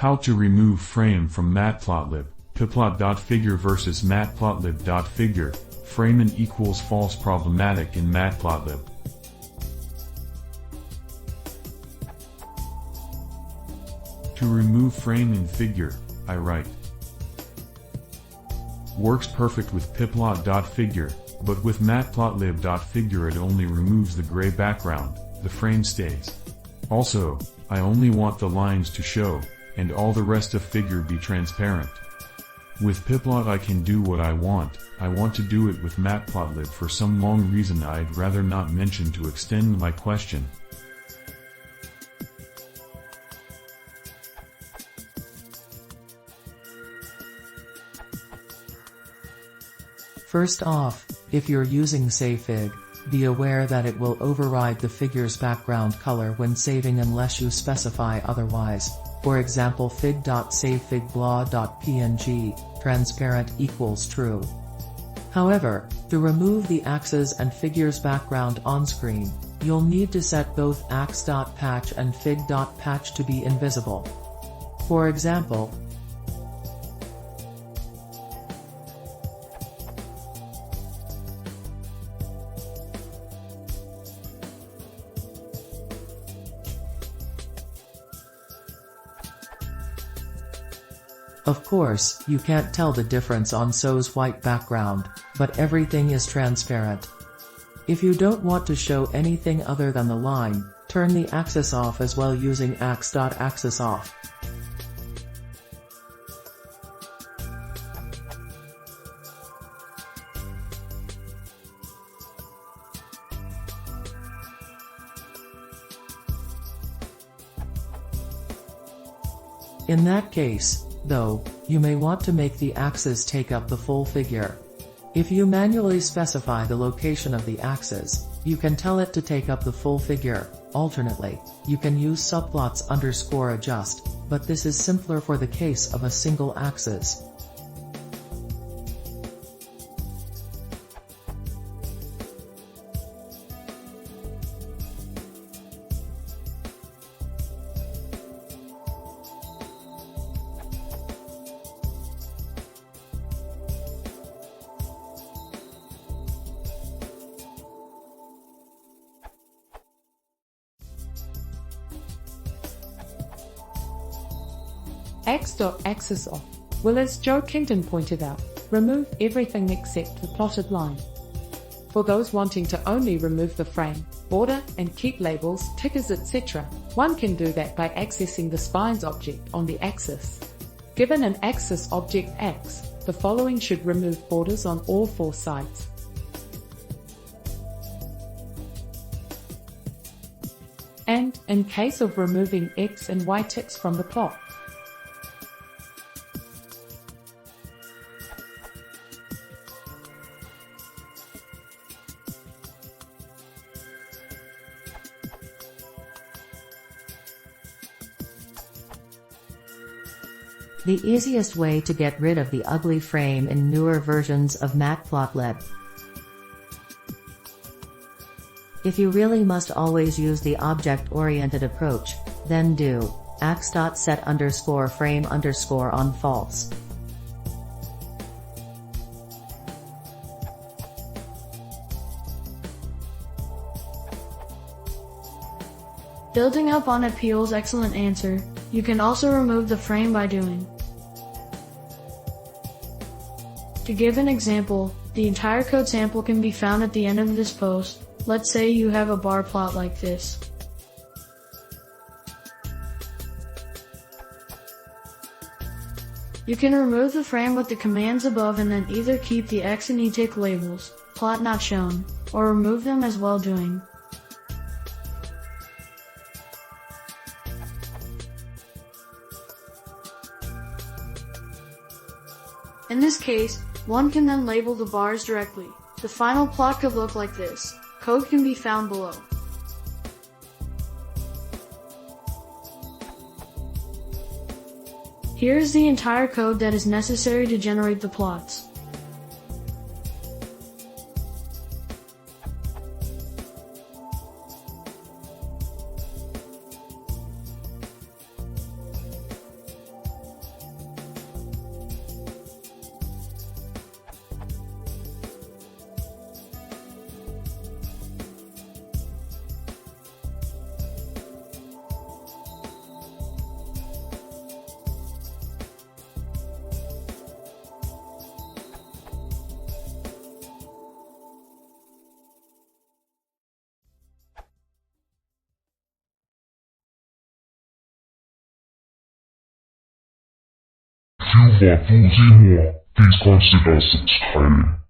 How to remove frame from matplotlib, pyplot.figure versus matplotlib.figure, frameon equals false problematic in matplotlib. To remove frame in figure, I write. Works perfect with pyplot.figure, but with matplotlib.figure it only removes the gray background, the frame stays. Also, I only want the lines to show, and all the rest of figure be transparent. With pyplot I can do what I want to do it with matplotlib for some long reason I'd rather not mention to extend my question. First off, if you're using savefig, be aware that it will override the figure's background color when saving unless you specify otherwise. For example, fig.savefig_blah.png, transparent equals true. However, to remove the axes and figure's background on screen, you'll need to set both ax.patch and fig.patch to be invisible. For example, of course, you can't tell the difference on so's white background, but everything is transparent. If you don't want to show anything other than the line, turn the axis off as well using ax.axis off. In that case, though, you may want to make the axis take up the full figure. If you manually specify the location of the axis, you can tell it to take up the full figure. Alternately, you can use subplots_adjust, but this is simpler for the case of a single axis. Ax.axis off will, as Joe Kington pointed out, remove everything except the plotted line. For those wanting to only remove the frame, border, and keep labels, tickers, etc., one can do that by accessing the spines object on the axis. Given an axis object X, the following should remove borders on all four sides. And, in case of removing X and Y ticks from the plot, the easiest way to get rid of the ugly frame in newer versions of matplotlib. If you really must always use the object-oriented approach, then do ax.set_frame_ on false. Building up on Appeal's excellent answer, you can also remove the frame by doing. To give an example, the entire code sample can be found at the end of this post. Let's say you have a bar plot like this. You can remove the frame with the commands above and then either keep the X and E tick labels, plot not shown, or remove them as well doing. In this case, one can then label the bars directly. The final plot could look like this. Code can be found below. Here is the entire code that is necessary to generate the plots. If you want to see more, please consider subscribing.